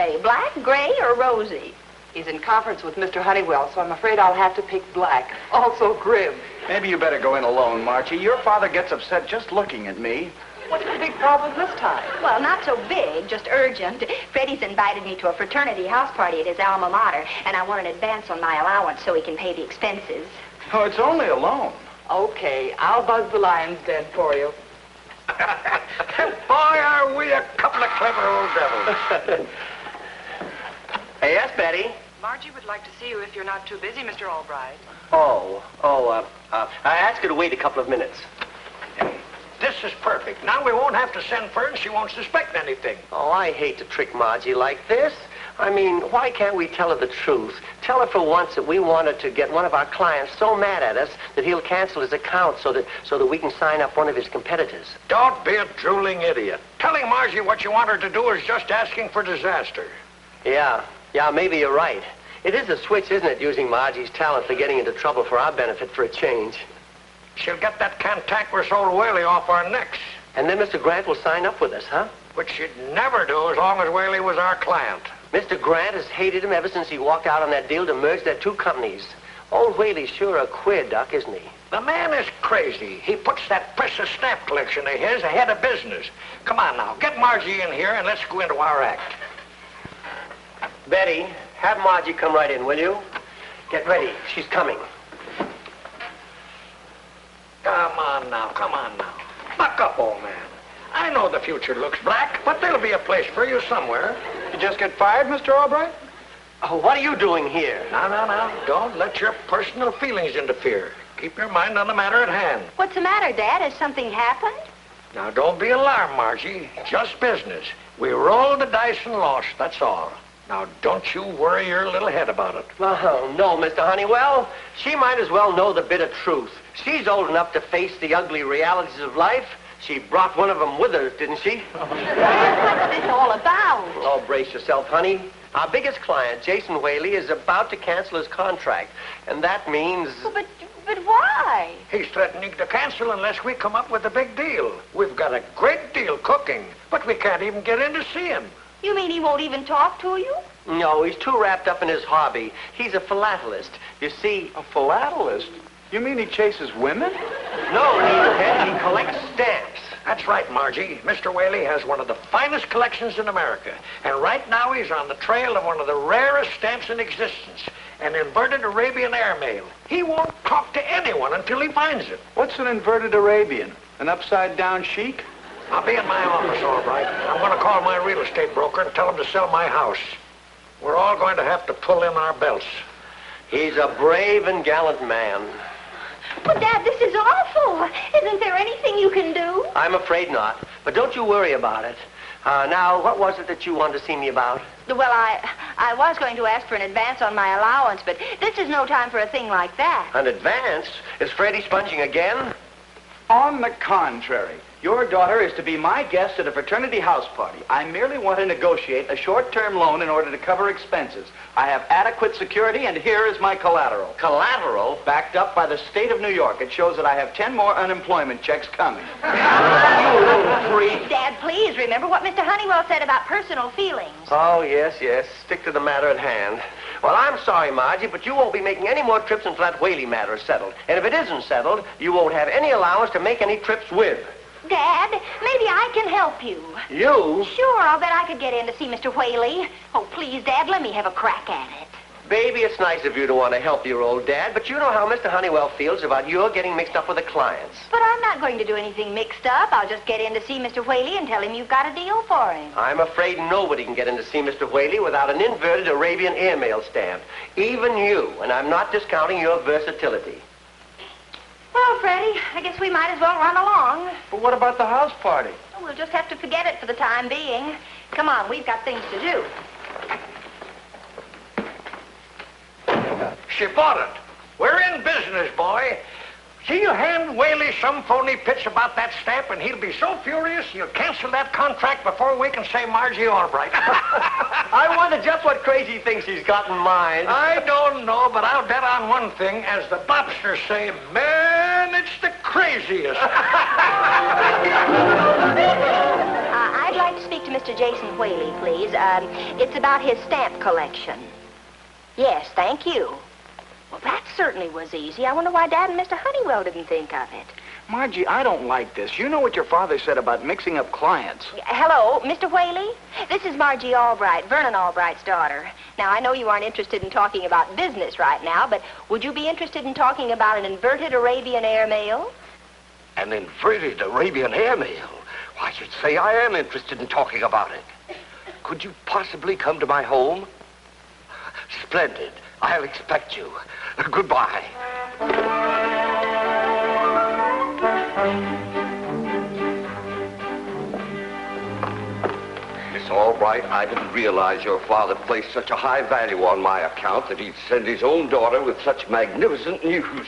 say? Black, gray, or rosy? He's in conference with Mr. Honeywell, so I'm afraid I'll have to pick black. Also grim. Maybe you better go in alone, Margie. Your father gets upset just looking at me. What's the big problem this time? Well, not so big, just urgent. Freddie's invited me to a fraternity house party at his alma mater, and I want an advance on my allowance so he can pay the expenses. Oh, it's only a loan. Okay, I'll buzz the lion's den for you. Boy, are we a couple of clever old devils. Hey, yes, Betty? Margie would like to see you if you're not too busy, Mr. Albright. I asked her to wait a couple of minutes. This is perfect. Now we won't have to send for her and she won't suspect anything. Oh, I hate to trick Margie like this. I mean, why can't we tell her the truth? Tell her for once that we wanted to get one of our clients so mad at us that he'll cancel his account so that we can sign up one of his competitors. Don't be a drooling idiot. Telling Margie what you want her to do is just asking for disaster. Yeah, maybe you're right. It is a switch, isn't it, using Margie's talent for getting into trouble for our benefit for a change? She'll get that cantankerous old Whaley off our necks. And then Mr. Grant will sign up with us, huh? Which she'd never do as long as Whaley was our client. Mr. Grant has hated him ever since he walked out on that deal to merge their two companies. Old Whaley's sure a queer duck, isn't he? The man is crazy. He puts that precious stamp collection of his ahead of business. Come on now, get Margie in here and let's go into our act. Betty, have Margie come right in, will you? Get ready. She's coming. Come on now. Buck up, old man. I know the future looks black, but there'll be a place for you somewhere. You just get fired, Mr. Albright? Oh, what are you doing here? Now. Don't let your personal feelings interfere. Keep your mind on the matter at hand. What's the matter, Dad? Has something happened? Now, don't be alarmed, Margie. Just business. We rolled the dice and lost, that's all. Now, don't you worry your little head about it. Oh, no, Mr. Honeywell. She might as well know the bitter truth. She's old enough to face the ugly realities of life. She brought one of them with her, didn't she? Dad, what's this all about? Oh, brace yourself, honey. Our biggest client, Jason Whaley, is about to cancel his contract. And that means... Oh, but why? He's threatening to cancel unless we come up with a big deal. We've got a great deal cooking, but we can't even get in to see him. You mean he won't even talk to you? No, he's too wrapped up in his hobby. He's a philatelist. You see... A philatelist? You mean he chases women? No, he collects stamps. That's right, Margie. Mr. Whaley has one of the finest collections in America. And right now he's on the trail of one of the rarest stamps in existence, an inverted Arabian airmail. He won't talk to anyone until he finds it. What's an inverted Arabian? An upside-down sheik? I'll be in my office, all right. I'm going to call my real estate broker and tell him to sell my house. We're all going to have to pull in our belts. He's a brave and gallant man. But, Dad, this is awful. Isn't there anything you can do? I'm afraid not. But don't you worry about it. Now, what was it that you wanted to see me about? Well, I was going to ask for an advance on my allowance, but this is no time for a thing like that. An advance? Is Freddie sponging again? On the contrary. Your daughter is to be my guest at a fraternity house party. I merely want to negotiate a short-term loan in order to cover expenses. I have adequate security, and here is my collateral. Collateral? Backed up by the state of New York. It shows that I have 10 more unemployment checks coming. You little freak. Dad, please remember what Mr. Honeywell said about personal feelings. Oh, yes. Stick to the matter at hand. Well, I'm sorry, Margie, but you won't be making any more trips until that Whaley matter is settled. And if it isn't settled, you won't have any allowance to make any trips with. Dad, maybe I can help you. You? Sure, I'll bet I could get in to see Mr. Whaley. Oh, please, Dad, let me have a crack at it. Baby, it's nice of you to want to help your old dad, but you know how Mr. Honeywell feels about your getting mixed up with the clients. But I'm not going to do anything mixed up. I'll just get in to see Mr. Whaley and tell him you've got a deal for him. I'm afraid nobody can get in to see Mr. Whaley without an inverted Arabian airmail stamp. Even you, and I'm not discounting your versatility. Well, Freddie, I guess we might as well run along. But what about the house party? We'll just have to forget it for the time being. Come on, we've got things to do. She bought it. We're in business, boy. She'll hand Whaley some phony pitch about that stamp, and he'll be so furious he'll cancel that contract before we can say Margie Albright. I wonder just what crazy thing she's got in mind. I don't know, but I'll bet on one thing. As the Bobsters say, man, it's the craziest. I'd like to speak to Mr. Jason Whaley, please. It's about his stamp collection. Yes, thank you. Well, that certainly was easy. I wonder why Dad and Mr. Honeywell didn't think of it. Margie, I don't like this. You know what your father said about mixing up clients. Hello, Mr. Whaley? This is Margie Albright, Vernon Albright's daughter. Now, I know you aren't interested in talking about business right now, but would you be interested in talking about an inverted Arabian airmail? An inverted Arabian airmail? Why, I should say I am interested in talking about it. Could you possibly come to my home? Splendid. I'll expect you. Goodbye. Miss Albright, I didn't realize your father placed such a high value on my account that he'd send his own daughter with such magnificent news.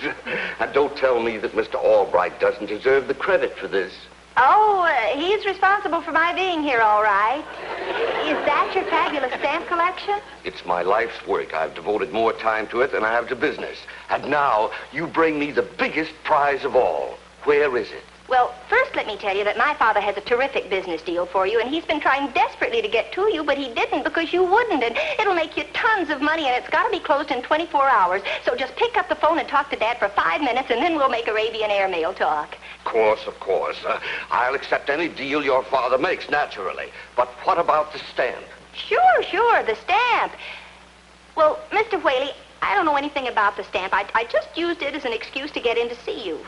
And don't tell me that Mr. Albright doesn't deserve the credit for this. Oh, he's responsible for my being here, all right. Is that your fabulous stamp collection? It's my life's work. I've devoted more time to it than I have to business. And now you bring me the biggest prize of all. Where is it? Well, first let me tell you that my father has a terrific business deal for you, and he's been trying desperately to get to you, but he didn't because you wouldn't, and it'll make you tons of money, and it's got to be closed in 24 hours. So just pick up the phone and talk to Dad for 5 minutes, and then we'll make Arabian airmail talk. Of course. I'll accept any deal your father makes, naturally. But what about the stamp? Sure, the stamp. Well, Mr. Whaley, I don't know anything about the stamp. I just used it as an excuse to get in to see you.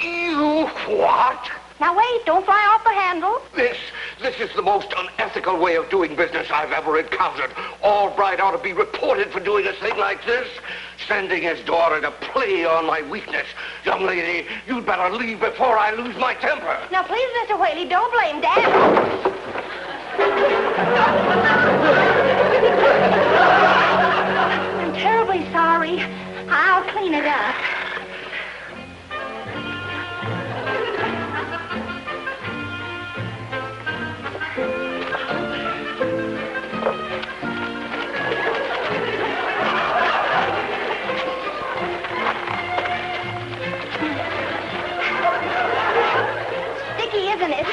You what? Now, wait, don't fly off the handle. This is the most unethical way of doing business I've ever encountered. Albright ought to be reported for doing a thing like this. Sending his daughter to play on my weakness. Young lady, you'd better leave before I lose my temper. Now, please, Mr. Whaley, don't blame Dad. I'm terribly sorry. I'll clean it up. Isn't it?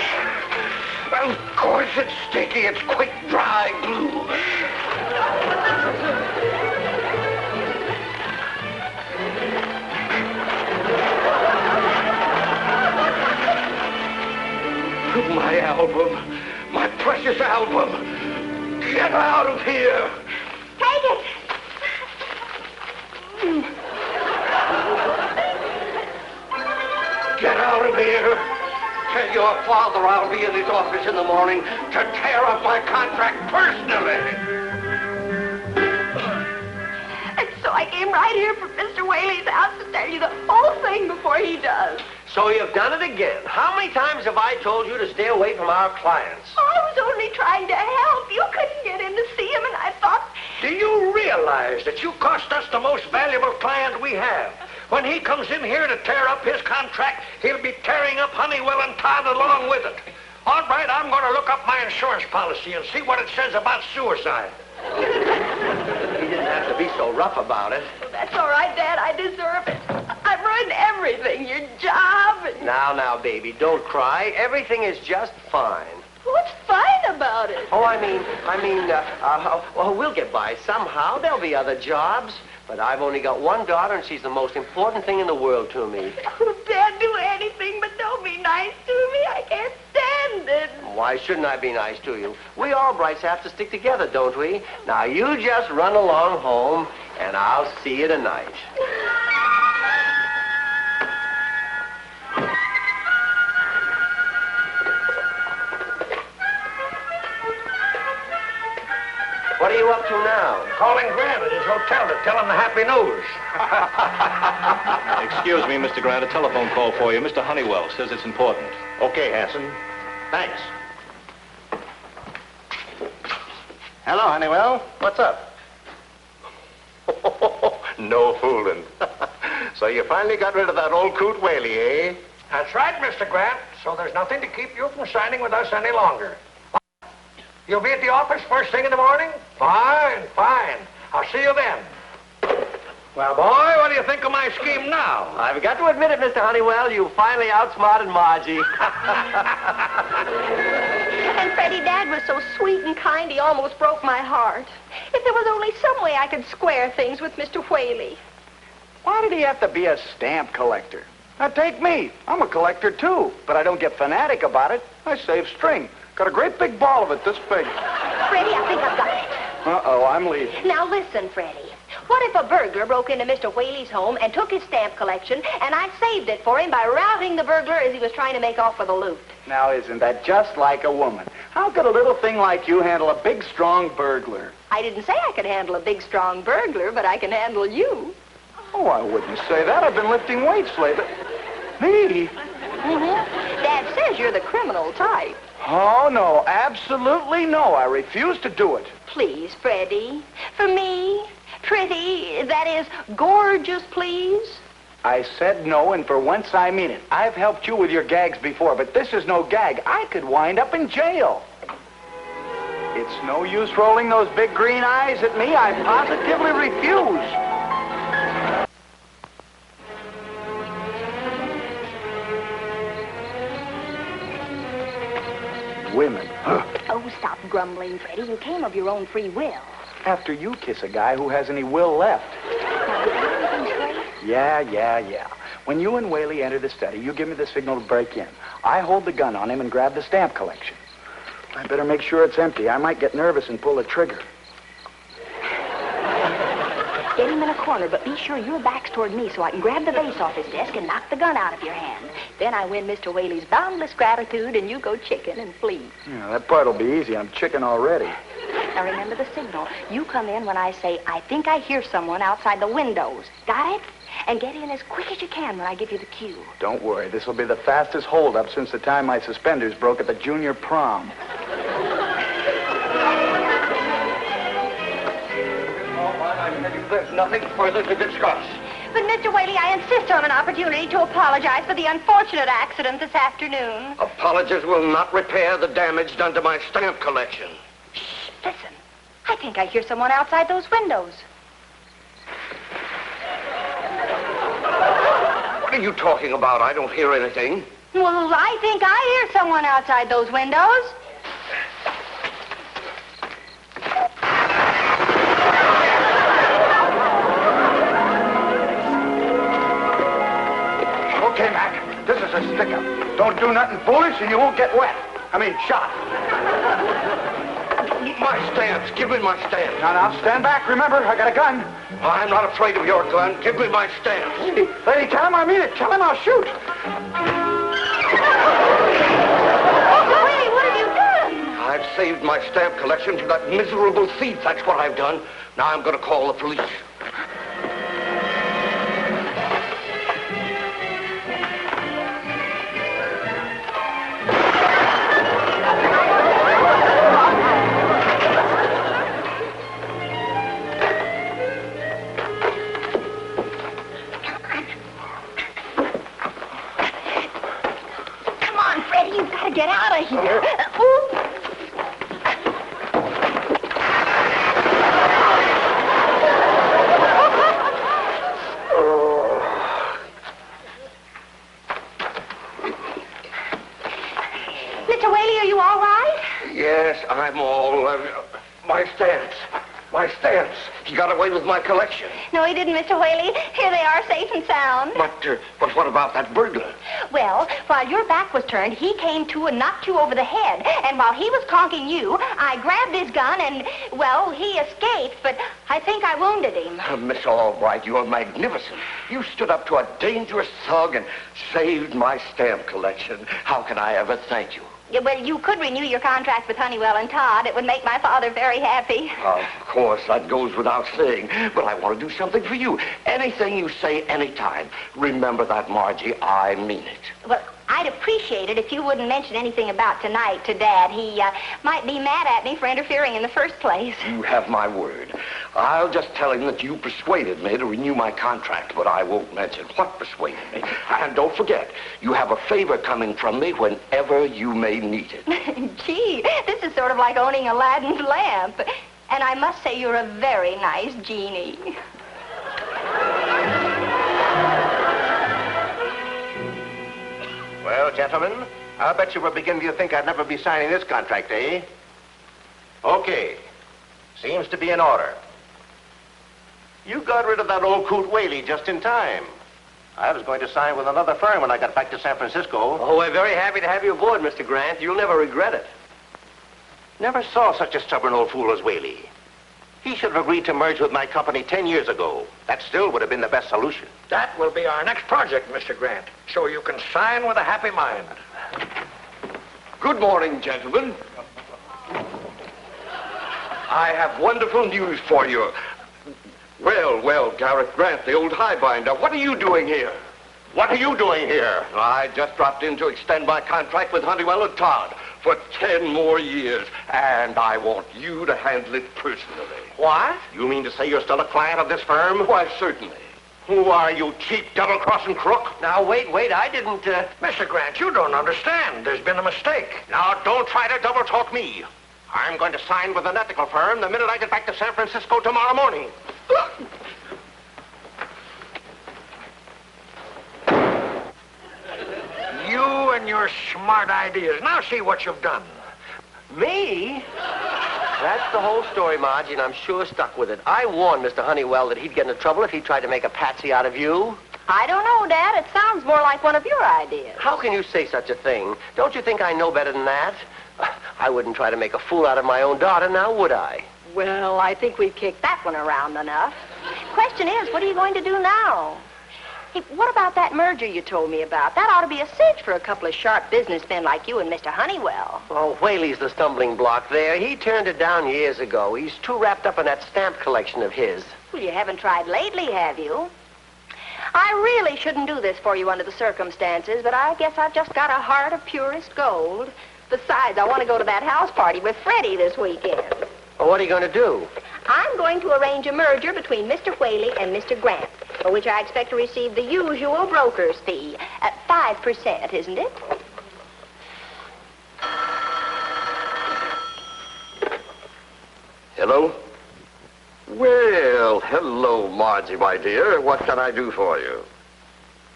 Well, of course it's sticky. It's quick, dry glue. My album. My precious album. Get out of here. Take it. Get out of here. Tell your father I'll be in his office in the morning to tear up my contract personally. And so I came right here from Mr. Whaley's house to tell you the whole thing before he does. So you've done it again. How many times have I told you to stay away from our clients? I was only trying to help. You couldn't get in to see him, and I thought... Do you realize that you cost us the most valuable client we have? When he comes in here to tear up his contract, he'll be tearing up Honeywell and Todd along with it. All right, I'm going to look up my insurance policy and see what it says about suicide. He didn't have to be so rough about it. Well, that's all right, Dad. I deserve it. I've ruined everything. Your job and... Now, baby, don't cry. Everything is just fine. What's fine about it? Oh, we'll get by somehow. There'll be other jobs. But I've only got one daughter, and she's the most important thing in the world to me. Oh, Dad, do anything, but don't be nice to me. I can't stand it. Why shouldn't I be nice to you? We Albrights have to stick together, don't we? Now, you just run along home, and I'll see you tonight. What are you up to now? Calling Grant at his hotel to tell him the happy news. Excuse me, Mr. Grant, a telephone call for you. Mr. Honeywell says it's important. Okay, Hanson. Thanks. Hello, Honeywell. What's up? No fooling. So you finally got rid of that old coot Whaley, eh? That's right, Mr. Grant. So there's nothing to keep you from signing with us any longer. You'll be at the office first thing in the morning? Fine. I'll see you then. Well, boy, what do you think of my scheme now? I've got to admit it, Mr. Honeywell. You finally outsmarted Margie. And Freddie, Dad was so sweet and kind, he almost broke my heart. If there was only some way I could square things with Mr. Whaley. Why did he have to be a stamp collector? Now, take me. I'm a collector, too. But I don't get fanatic about it. I save string. Got a great big ball of it this big. Freddie, I think I've got it. Uh-oh, I'm leaving. Now listen, Freddie. What if a burglar broke into Mr. Whaley's home and took his stamp collection, and I saved it for him by routing the burglar as he was trying to make off with the loot? Now, isn't that just like a woman? How could a little thing like you handle a big, strong burglar? I didn't say I could handle a big, strong burglar, but I can handle you. Oh, I wouldn't say that. I've been lifting weights lately. Me? Mm-hmm. Dad says you're the criminal type. Oh, no. Absolutely no. I refuse to do it. Please, Freddie. For me. Pretty, that is, gorgeous, please. I said no, and for once I mean it. I've helped you with your gags before, but this is no gag. I could wind up in jail. It's no use rolling those big green eyes at me. I positively refuse. Women. Oh, stop grumbling, Freddie. You came of your own free will. After you kiss a guy who has any will left. Now, did everything straight? Yeah. When you and Whaley enter the study, you give me the signal to break in. I hold the gun on him and grab the stamp collection. I better make sure it's empty. I might get nervous and pull the trigger. Get him in a corner, but be sure your back's toward me so I can grab the vase off his desk and knock the gun out of your hand. Then I win Mr. Whaley's boundless gratitude and you go chicken and flee. Yeah, that part'll be easy. I'm chicken already. Now remember the signal. You come in when I say, I think I hear someone outside the windows. Got it? And get in as quick as you can when I give you the cue. Don't worry. This will be the fastest holdup since the time my suspenders broke at the junior prom. There's nothing further to discuss. But, Mr. Whaley, I insist on an opportunity to apologize for the unfortunate accident this afternoon. Apologies will not repair the damage done to my stamp collection. Shh, listen. I think I hear someone outside those windows. What are you talking about? I don't hear anything. Well, I think I hear someone outside those windows. Okay, Mac, this is a stick-up. Don't do nothing foolish and you won't get wet. I mean, shot. My stance. Give me my stance. Now, stand back. Remember, I got a gun. I'm not afraid of your gun. Give me my stance. Lady, tell him I mean it. Tell him I'll shoot. Whaley, what have you done? I've saved my stamp collection from that miserable thief. That's what I've done. Now I'm going to call the police. Get out of here. Ooh. Mr. Whaley, are you all right? Yes, I'm all... my stance. My stance. He got away with my collection. No, he didn't, Mr. Whaley. Here they are, safe and sound. But what about that burglar? Well, while your back was turned, he came to and knocked you over the head. And while he was conking you, I grabbed his gun and, well, he escaped, but I think I wounded him. Miss Albright, you're magnificent. You stood up to a dangerous thug and saved my stamp collection. How can I ever thank you? Yeah, well, you could renew your contract with Honeywell and Todd. It would make my father very happy. Of course, that goes without saying. But I want to do something for you. Anything you say anytime. Remember that, Margie. I mean it. Well, I'd appreciate it if you wouldn't mention anything about tonight to Dad. He might be mad at me for interfering in the first place. You have my word. I'll just tell him that you persuaded me to renew my contract, but I won't mention what persuaded me. And don't forget, you have a favor coming from me whenever you may need it. Gee, this is sort of like owning Aladdin's lamp. And I must say you're a very nice genie. Well, gentlemen, I'll bet you were beginning to think I'd never be signing this contract, eh? Okay. Seems to be in order. You got rid of that old coot Whaley just in time. I was going to sign with another firm when I got back to San Francisco. Oh, we're very happy to have you aboard, Mr. Grant. You'll never regret it. Never saw such a stubborn old fool as Whaley. He should have agreed to merge with my company 10 years ago. That still would have been the best solution. That will be our next project, Mr. Grant, so you can sign with a happy mind. Good morning, gentlemen. I have wonderful news for you. Well, Garrett Grant, the old highbinder, what are you doing here? What are you doing here? I just dropped in to extend my contract with Honeywell and Todd for 10 more years, and I want you to handle it personally. What? You mean to say you're still a client of this firm? Why, certainly. Who are you, cheap, double-crossing crook? Now, wait, I didn't, Mr. Grant, you don't understand. There's been a mistake. Now, don't try to double-talk me. I'm going to sign with an ethical firm the minute I get back to San Francisco tomorrow morning. You and your smart ideas. Now see what you've done. Me? That's the whole story, Margie, and I'm sure stuck with it. I warned Mr. Honeywell that he'd get into trouble if he tried to make a patsy out of you. I don't know, Dad. It sounds more like one of your ideas. How can you say such a thing? Don't you think I know better than that? I wouldn't try to make a fool out of my own daughter, now would I? Well, I think we've kicked that one around enough. Question is, what are you going to do now? Hey, what about that merger you told me about? That ought to be a cinch for a couple of sharp businessmen like you and Mr. Honeywell. Oh, Whaley's the stumbling block there. He turned it down years ago. He's too wrapped up in that stamp collection of his. Well, you haven't tried lately, have you? I really shouldn't do this for you under the circumstances, but I guess I've just got a heart of purest gold. Besides, I want to go to that house party with Freddie this weekend. Well, what are you going to do? I'm going to arrange a merger between Mr. Whaley and Mr. Grant, for which I expect to receive the usual broker's fee at 5%, isn't it? Hello? Well, hello, Margie, my dear. What can I do for you?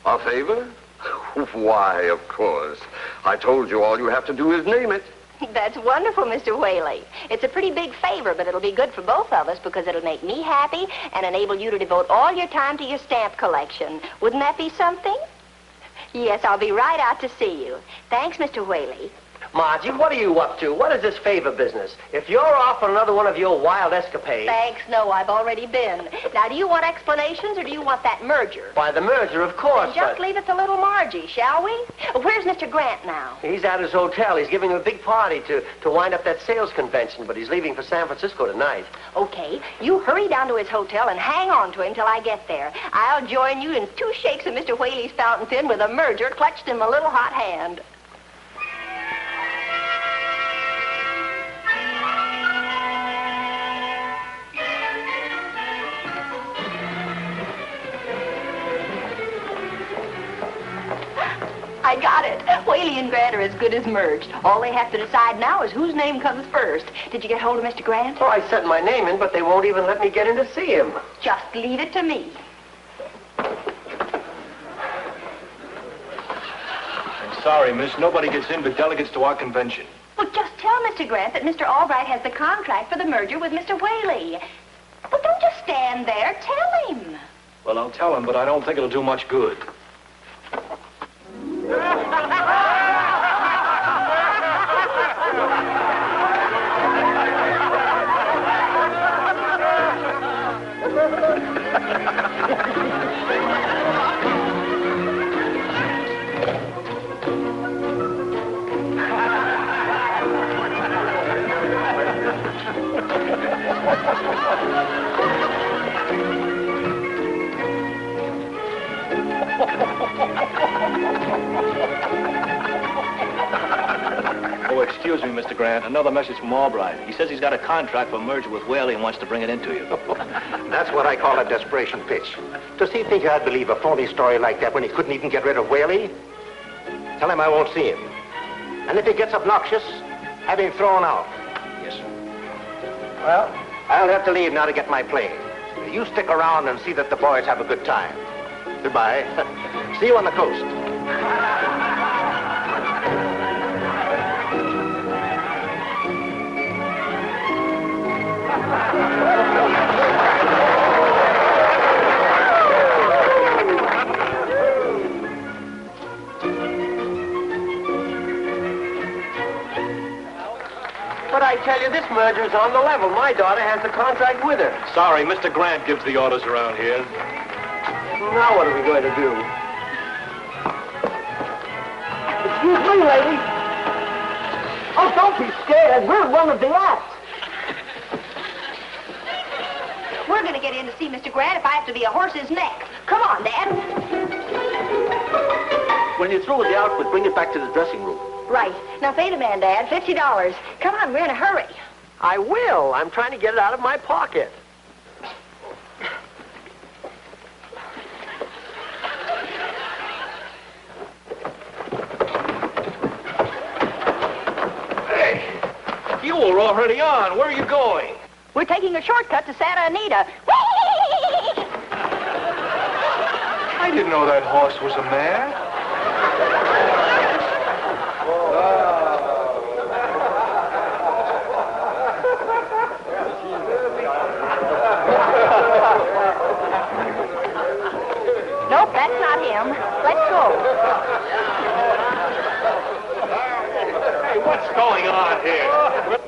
A favor? Why, of course. I told you all you have to do is name it. That's wonderful, Mr. Whaley. It's a pretty big favor, but it'll be good for both of us because it'll make me happy and enable you to devote all your time to your stamp collection. Wouldn't that be something? Yes, I'll be right out to see you. Thanks, Mr. Whaley. Margie, what are you up to? What is this favor business? If you're off on another one of your wild escapades... Thanks, no, I've already been. Now, do you want explanations or do you want that merger? Why, the merger, of course, Then just leave it to Little Margie, shall we? Where's Mr. Grant now? He's at his hotel. He's giving a big party to wind up that sales convention, but he's leaving for San Francisco tonight. Okay, you hurry down to his hotel and hang on to him till I get there. I'll join you in 2 shakes of Mr. Whaley's fountain pen with a merger clutched in my little hot hand. I got it. Whaley and Grant are as good as merged. All they have to decide now is whose name comes first. Did you get hold of Mr. Grant? Oh, I sent my name in, but they won't even let me get in to see him. Just leave it to me. I'm sorry, miss. Nobody gets in but delegates to our convention. Well, just tell Mr. Grant that Mr. Albright has the contract for the merger with Mr. Whaley. Well, don't just stand there. Tell him. Well, I'll tell him, but I don't think it'll do much good. Oh, excuse me, Mr. Grant. Another message from Albright. He says he's got a contract for merger with Whaley and wants to bring it into you. That's what I call a desperation pitch. Does he think I'd believe a phony story like that when he couldn't even get rid of Whaley? Tell him I won't see him. And if he gets obnoxious, have him thrown out. Yes, sir. Well, I'll have to leave now to get my plane. You stick around and see that the boys have a good time. Goodbye. See you on the coast. this merger's on the level. My daughter has the contract with her. Sorry, Mr. Grant gives the orders around here. Now what are we going to do? Excuse me, lady. Oh, don't be scared. We're one of the acts. We're going to get in to see Mr. Grant if I have to be a horse's neck. Come on, Dad. When you're through with the outfit, bring it back to the dressing room. Right. Now, pay the man, Dad. $50. Come on, we're in a hurry. I will. I'm trying to get it out of my pocket. Hey, you were already on. Where are you going? We're taking a shortcut to Santa Anita. I didn't know that horse was a mare. Nope, that's not him. Let's go. Hey, what's going on here?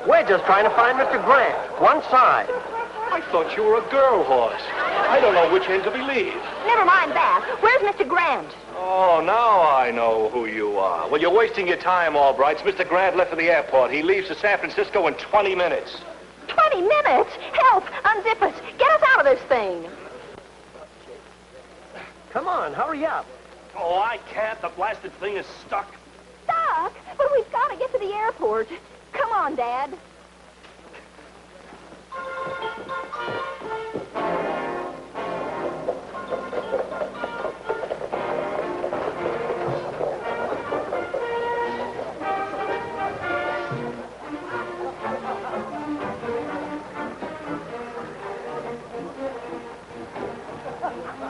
We're just trying to find Mr. Grant. One side. I thought you were a girl horse. I don't know which end to believe. Never mind that. Where's Mr. Grant? Oh, now I know who you are. Well, you're wasting your time, Albrights. Mr. Grant left for the airport. He leaves for San Francisco in 20 minutes. 20 minutes? Help! Unzip us! Get us out of this thing! Come on, hurry up. Oh, I can't. The blasted thing is stuck. Stuck? But we've got to get to the airport. Come on, Dad.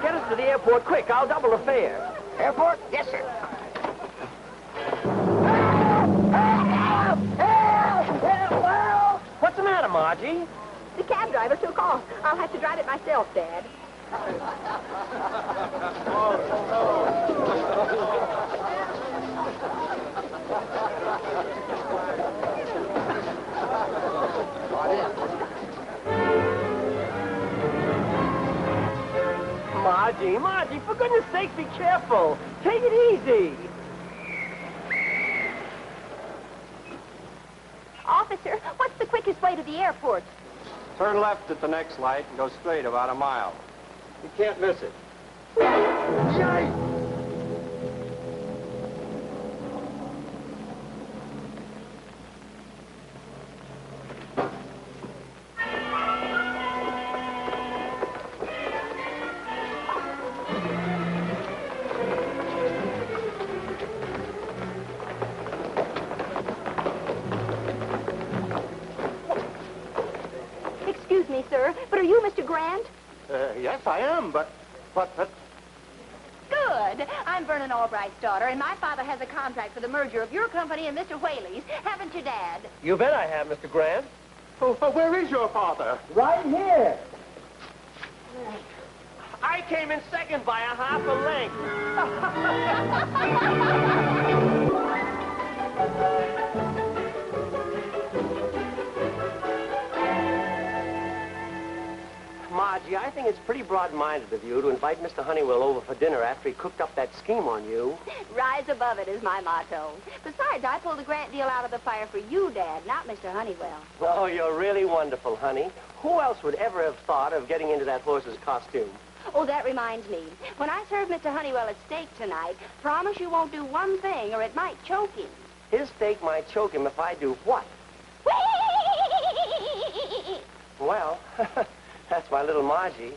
Get us to the airport quick. I'll double the fare. Airport? Yes, sir. What's the matter, Margie? The cab driver took off. I'll have to drive it myself, Dad. Margie, for goodness sake, be careful. Take it easy. Officer, what's the quickest way to the airport? Turn left at the next light and go straight about a mile. You can't miss it. Excuse me, sir, but are you Mr. Grant? Yes, I am, but... Good. I'm Vernon Albright's daughter, and my father has a contract for the merger of your company and Mr. Whaley's. Haven't you, Dad? You bet I have, Mr. Grant. Oh, where is your father? Right here. I came in second by a half a length. Margie, I think it's pretty broad-minded of you to invite Mr. Honeywell over for dinner after he cooked up that scheme on you. Rise above it is my motto. Besides, I pulled the Grant deal out of the fire for you, Dad, not Mr. Honeywell. Oh, you're really wonderful, honey. Who else would ever have thought of getting into that horse's costume? Oh, that reminds me. When I serve Mr. Honeywell a steak tonight, promise you won't do one thing or it might choke him. His steak might choke him if I do what? Well, that's my little Margie.